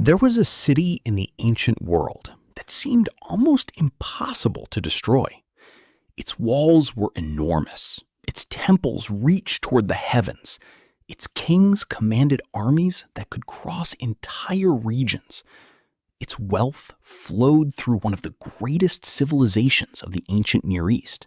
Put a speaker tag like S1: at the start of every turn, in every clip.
S1: There was a city in the ancient world that seemed almost impossible to destroy. Its walls were enormous. Its temples reached toward the heavens. Its kings commanded armies that could cross entire regions. Its wealth flowed through one of the greatest civilizations of the ancient Near East.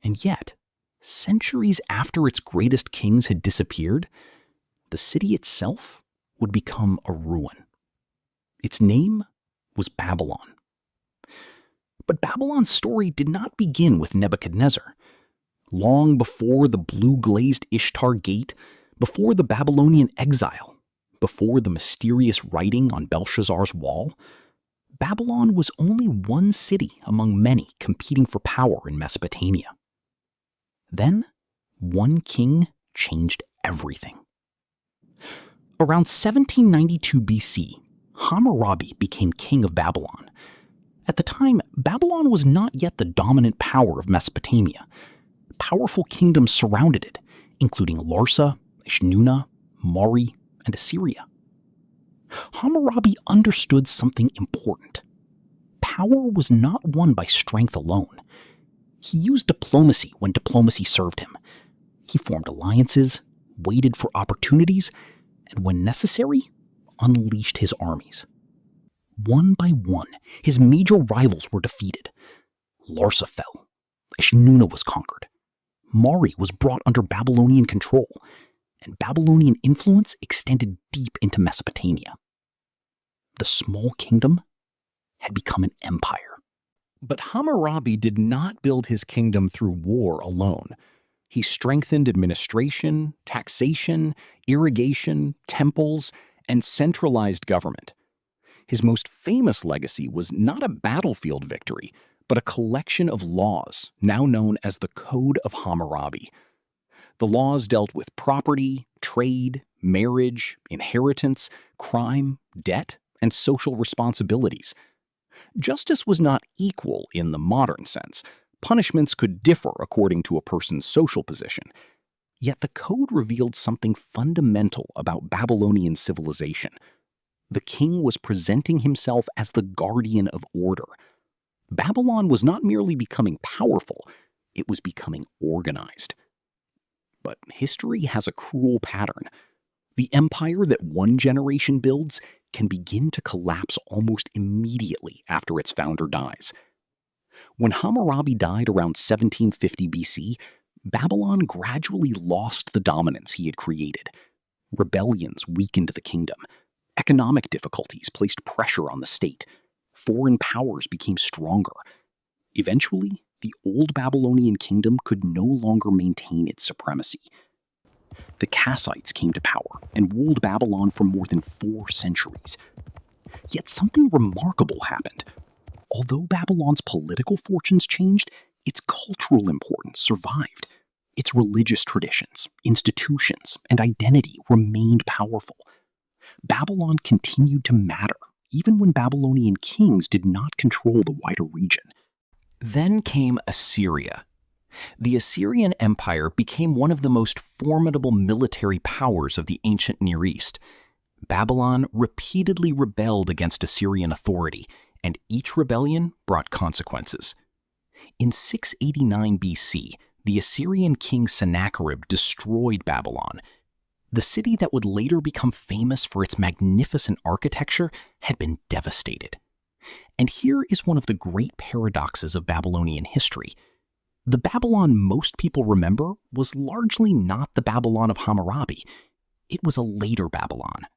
S1: And yet, centuries after its greatest kings had disappeared, the city itself would become a ruin. Its name was Babylon. But Babylon's story did not begin with Nebuchadnezzar. Long before the blue-glazed Ishtar Gate, before the Babylonian exile, before the mysterious writing on Belshazzar's wall, Babylon was only one city among many competing for power in Mesopotamia. Then, one king changed everything. Around 1792 BC, Hammurabi became king of Babylon. At the time, Babylon was not yet the dominant power of Mesopotamia. Powerful kingdoms surrounded it, including Larsa, Ishnuna, Mari, and Assyria. Hammurabi understood something important. Power was not won by strength alone. He used diplomacy when diplomacy served him. He formed alliances, waited for opportunities, and when necessary, unleashed his armies. One by one, his major rivals were defeated. Larsa fell. Ishnuna was conquered. Mari was brought under Babylonian control, and Babylonian influence extended deep into Mesopotamia. The small kingdom had become an empire.
S2: But Hammurabi did not build his kingdom through war alone. He strengthened administration, taxation, irrigation, temples, and centralized government. His most famous legacy was not a battlefield victory, but a collection of laws, now known as the Code of Hammurabi. The laws dealt with property, trade, marriage, inheritance, crime, debt, and social responsibilities. Justice was not equal in the modern sense. Punishments could differ according to a person's social position. Yet the code revealed something fundamental about Babylonian civilization. The king was presenting himself as the guardian of order. Babylon was not merely becoming powerful, it was becoming organized. But history has a cruel pattern. The empire that one generation builds can begin to collapse almost immediately after its founder dies. When Hammurabi died around 1750 BC, Babylon gradually lost the dominance he had created. Rebellions weakened the kingdom. Economic difficulties placed pressure on the state. Foreign powers became stronger. Eventually, the old Babylonian kingdom could no longer maintain its supremacy. The Kassites came to power and ruled Babylon for more than 4 centuries. Yet something remarkable happened. Although Babylon's political fortunes changed, its cultural importance survived. Its religious traditions, institutions, and identity remained powerful. Babylon continued to matter, even when Babylonian kings did not control the wider region.
S1: Then came Assyria. The Assyrian Empire became one of the most formidable military powers of the ancient Near East. Babylon repeatedly rebelled against Assyrian authority, and each rebellion brought consequences. In 689 BC, the Assyrian king Sennacherib destroyed Babylon. The city that would later become famous for its magnificent architecture had been devastated. And here is one of the great paradoxes of Babylonian history. The Babylon most people remember was largely not the Babylon of Hammurabi. It was a later Babylon,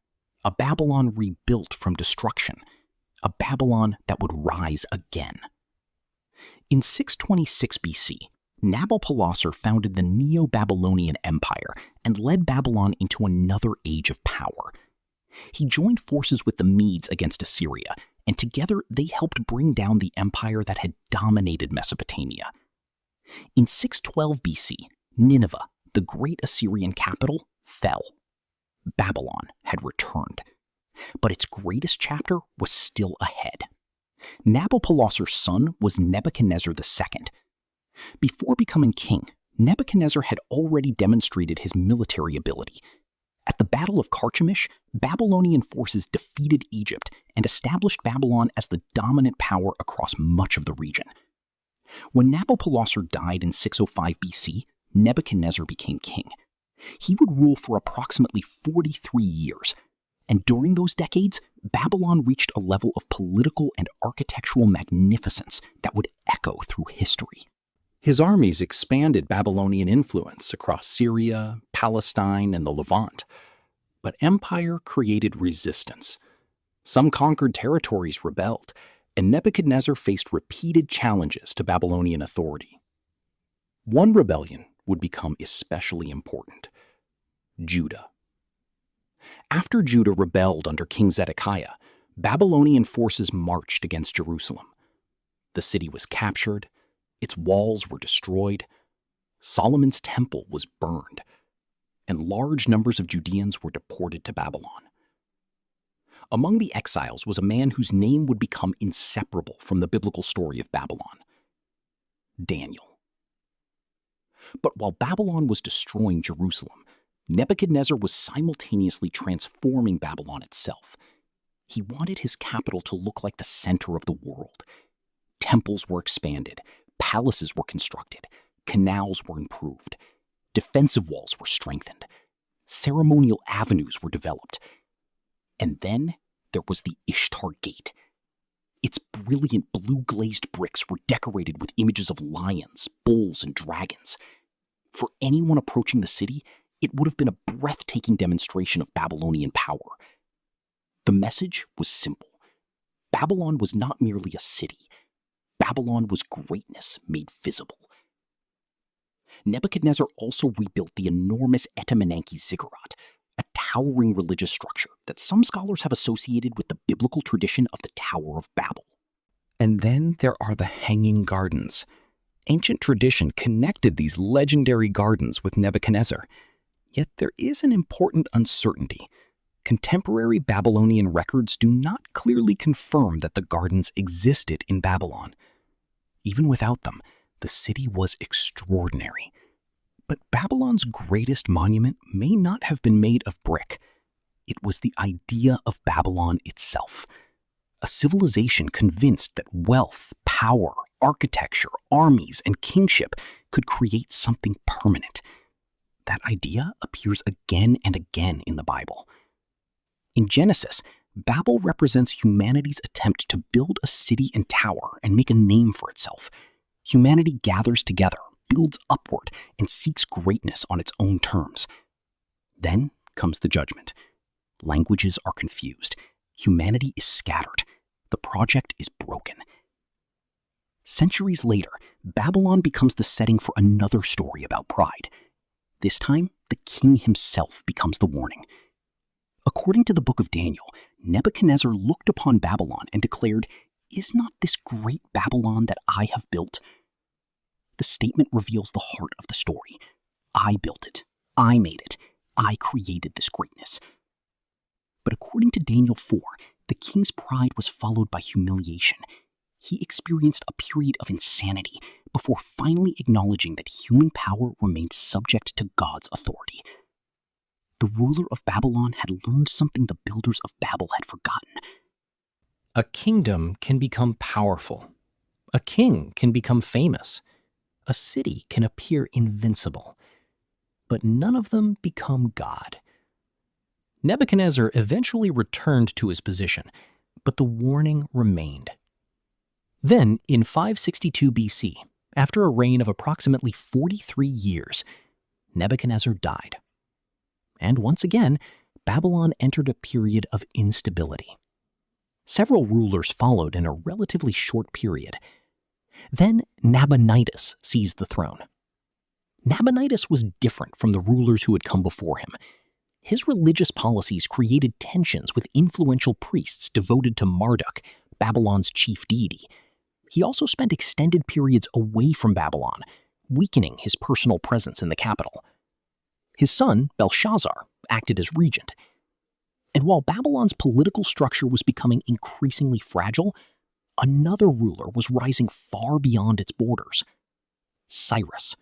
S1: a Babylon rebuilt from destruction, a Babylon that would rise again. In 626 BC, Nabopolassar founded the Neo-Babylonian Empire and led Babylon into another age of power. He joined forces with the Medes against Assyria, and together they helped bring down the empire that had dominated Mesopotamia. In 612 BC, Nineveh, the great Assyrian capital, fell. Babylon had returned. But its greatest chapter was still ahead. Nabopolassar's son was Nebuchadnezzar II. Before becoming king, Nebuchadnezzar had already demonstrated his military ability.
S2: At the Battle of Carchemish, Babylonian forces defeated Egypt and established Babylon as the dominant power across much of the region. When Nabopolassar died in 605 BC, Nebuchadnezzar became king. He would rule for approximately 43 years, and during those decades, Babylon reached a level of political and architectural magnificence that would echo through history. His armies expanded Babylonian influence across Syria, Palestine, and the Levant. But empire created resistance. Some conquered territories rebelled, and Nebuchadnezzar faced repeated challenges to Babylonian authority. One rebellion would become especially important: Judah. After Judah rebelled under King Zedekiah, Babylonian forces marched against Jerusalem. The city was captured, its walls were destroyed, Solomon's temple was burned, and large numbers of Judeans were deported to Babylon. Among the exiles was a man whose name would become inseparable from the biblical story of Babylon: Daniel. But while Babylon was destroying Jerusalem, Nebuchadnezzar was simultaneously transforming Babylon itself. He wanted his capital to look like the center of the world. Temples were expanded, palaces were constructed, canals were improved, defensive walls were strengthened, ceremonial avenues were developed. And then there was the Ishtar Gate. Its brilliant blue-glazed bricks were decorated with images of lions, bulls, and dragons. For anyone approaching the city, it would have been a breathtaking demonstration of Babylonian power. The message was simple. Babylon was not merely a city. Babylon was greatness made visible. Nebuchadnezzar also rebuilt the enormous Etemenanke Ziggurat, a towering religious structure that some scholars have associated with the biblical tradition of the Tower of Babel.
S1: And then there are the Hanging Gardens. Ancient tradition connected these legendary gardens with Nebuchadnezzar. Yet there is an important uncertainty. Contemporary Babylonian records do not clearly confirm that the gardens existed in Babylon. Even without them, the city was extraordinary. But Babylon's greatest monument may not have been made of brick. It was the idea of Babylon itself. A civilization convinced that wealth, power, architecture, armies, and kingship could create something permanent. That idea appears again and again in the Bible. In Genesis, Babel represents humanity's attempt to build a city and tower and make a name for itself. Humanity gathers together, builds upward, and seeks greatness on its own terms. Then comes the judgment. Languages are confused. Humanity is scattered. The project is broken. Centuries later, Babylon becomes the setting for another story about pride. This time, the king himself becomes the warning. According to the book of Daniel, Nebuchadnezzar looked upon Babylon and declared, "Is not this great Babylon that I have built?" The statement reveals the heart of the story. I built it. I made it. I created this greatness. But according to Daniel 4, the king's pride was followed by humiliation. He experienced a period of insanity before finally acknowledging that human power remained subject to God's authority. The ruler of Babylon had learned something the builders of Babel had forgotten.
S2: A kingdom can become powerful. A king can become famous. A city can appear invincible. But none of them become God. Nebuchadnezzar eventually returned to his position, but the warning remained. Then, in 562 BC, after a reign of approximately 43 years, Nebuchadnezzar died. And once again, Babylon entered a period of instability. Several rulers followed in a relatively short period. Then Nabonidus seized the throne. Nabonidus was different from the rulers who had come before him. His religious policies created tensions with influential priests devoted to Marduk, Babylon's chief deity. He also spent extended periods away from Babylon, weakening his personal presence in the capital. His son, Belshazzar, acted as regent. And while Babylon's political structure was becoming increasingly fragile, another ruler was rising far beyond its borders: Cyrus.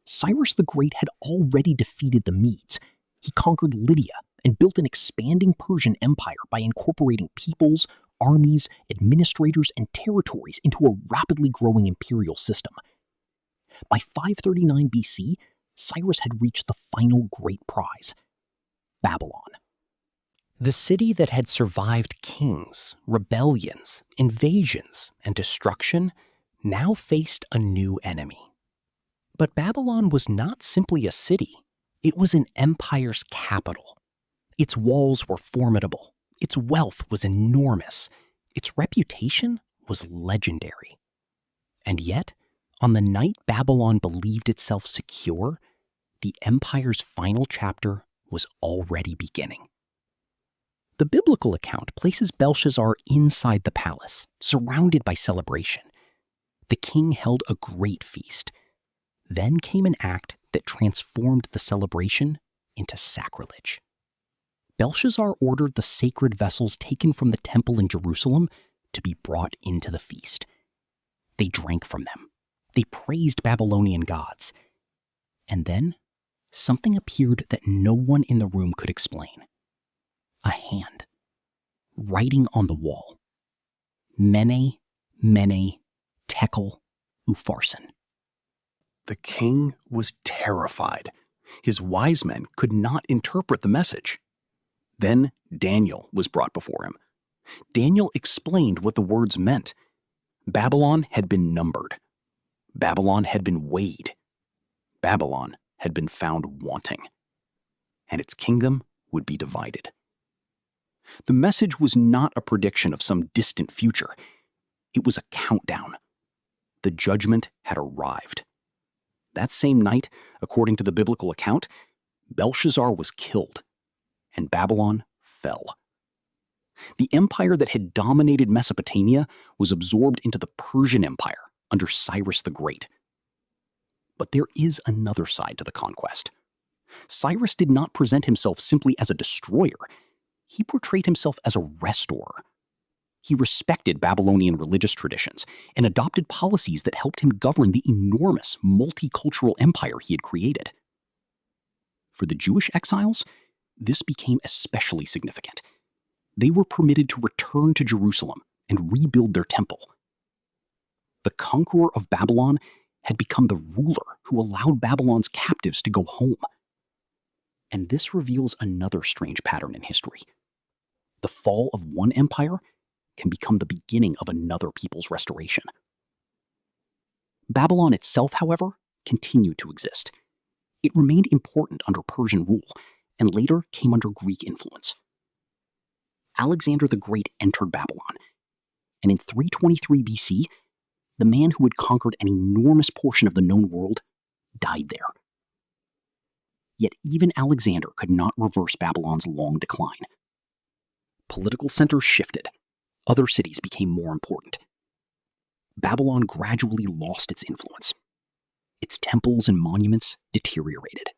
S2: Cyrus the Great had already defeated the Medes,
S3: He conquered Lydia and built an expanding Persian empire by incorporating peoples, armies, administrators, and territories into a rapidly growing imperial system. By 539 BC, Cyrus had reached the final great prize, Babylon.
S1: The city that had survived kings, rebellions, invasions, and destruction now faced a new enemy. But Babylon was not simply a city. It was an empire's capital. Its walls were formidable. Its wealth was enormous. Its reputation was legendary. And yet, on the night Babylon believed itself secure, the empire's final chapter was already beginning. The biblical account places Belshazzar inside the palace, surrounded by celebration. The king held a great feast. Then came an act that transformed the celebration into sacrilege. Belshazzar ordered the sacred vessels taken from the temple in Jerusalem to be brought into the feast. They drank from them. They praised Babylonian gods. And then something appeared that no one in the room could explain. A hand, writing on the wall. Mene, Mene, Tekel, Upharsin.
S2: The king was terrified. His wise men could not interpret the message. Then Daniel was brought before him. Daniel explained what the words meant. Babylon had been numbered. Babylon had been weighed. Babylon had been found wanting. And its kingdom would be divided. The message was not a prediction of some distant future. It was a countdown. The judgment had arrived. That same night, according to the biblical account, Belshazzar was killed, and Babylon fell. The empire that had dominated Mesopotamia was absorbed into the Persian Empire under Cyrus the Great. But there is another side to the conquest. Cyrus did not present himself simply as a destroyer. He portrayed himself as a restorer. He respected Babylonian religious traditions and adopted policies that helped him govern the enormous multicultural empire he had created. For the Jewish exiles, this became especially significant. They were permitted to return to Jerusalem and rebuild their temple. The conqueror of Babylon had become the ruler who allowed Babylon's captives to go home. And this reveals another strange pattern in history. The fall of one empire can become the beginning of another people's restoration. Babylon itself, however, continued to exist. It remained important under Persian rule, and later came under Greek influence. Alexander the Great entered Babylon, and in 323 BC, the man who had conquered an enormous portion of the known world died there. Yet even Alexander could not reverse Babylon's long decline. Political centers shifted. Other cities became more important. Babylon gradually lost its influence. Its temples and monuments deteriorated.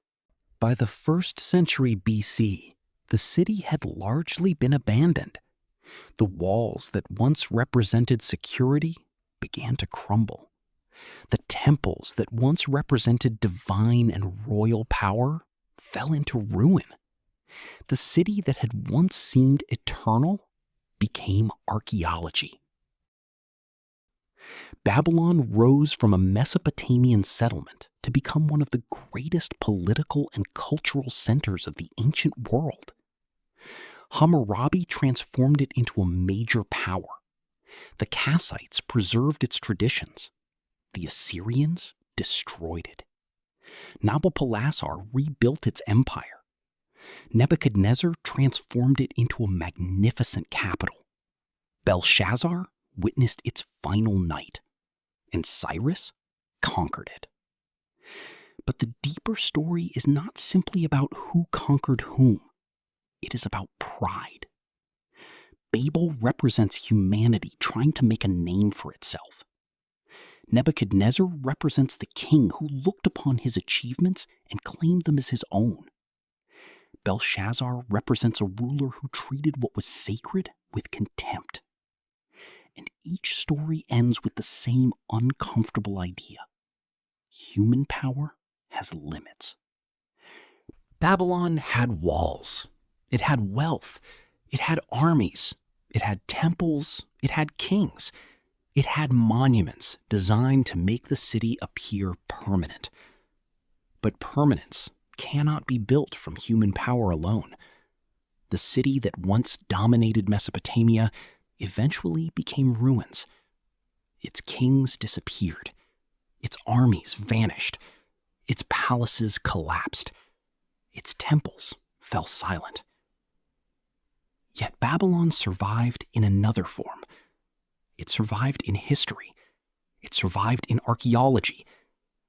S1: By the 1st century BC, the city had largely been abandoned. The walls that once represented security began to crumble. The temples that once represented divine and royal power fell into ruin. The city that had once seemed eternal became archaeology. Babylon rose from a Mesopotamian settlement to become one of the greatest political and cultural centers of the ancient world. Hammurabi transformed it into a major power. The Kassites preserved its traditions. The Assyrians destroyed it. Nabopolassar rebuilt its empire. Nebuchadnezzar transformed it into a magnificent capital. Belshazzar witnessed its final night, and Cyrus conquered it. But the deeper story is not simply about who conquered whom. It is about pride. Babel represents humanity trying to make a name for itself. Nebuchadnezzar represents the king who looked upon his achievements and claimed them as his own. Belshazzar represents a ruler who treated what was sacred with contempt. And each story ends with the same uncomfortable idea. Human power has limits. Babylon had walls. It had wealth. It had armies. It had temples. It had kings. It had monuments designed to make the city appear permanent. But permanence cannot be built from human power alone. The city that once dominated Mesopotamia eventually became ruins. Its kings disappeared. Its armies vanished. Its palaces collapsed. Its temples fell silent. Yet Babylon survived in another form. It survived in history. It survived in archaeology.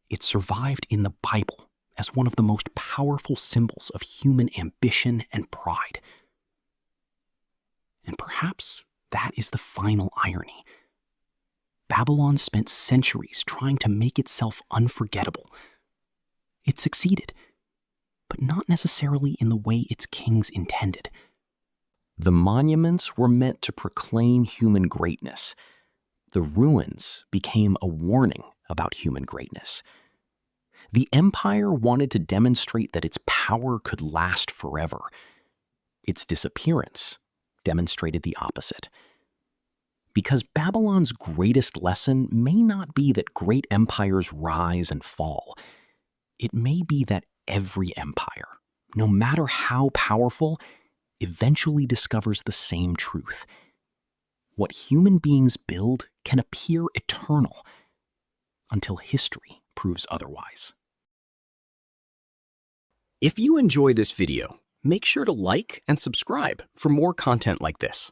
S1: It survived in the Bible as one of the most powerful symbols of human ambition and pride. And perhaps that is the final irony. Babylon spent centuries trying to make itself unforgettable. It succeeded, but not necessarily in the way its kings intended.
S2: The monuments were meant to proclaim human greatness. The ruins became a warning about human greatness. The empire wanted to demonstrate that its power could last forever. Its disappearance demonstrated the opposite. Because Babylon's greatest lesson may not be that great empires rise and fall. It may be that every empire, no matter how powerful, eventually discovers the same truth. What human beings build can appear eternal until history proves otherwise.
S1: If you enjoy this video, make sure to like and subscribe for more content like this.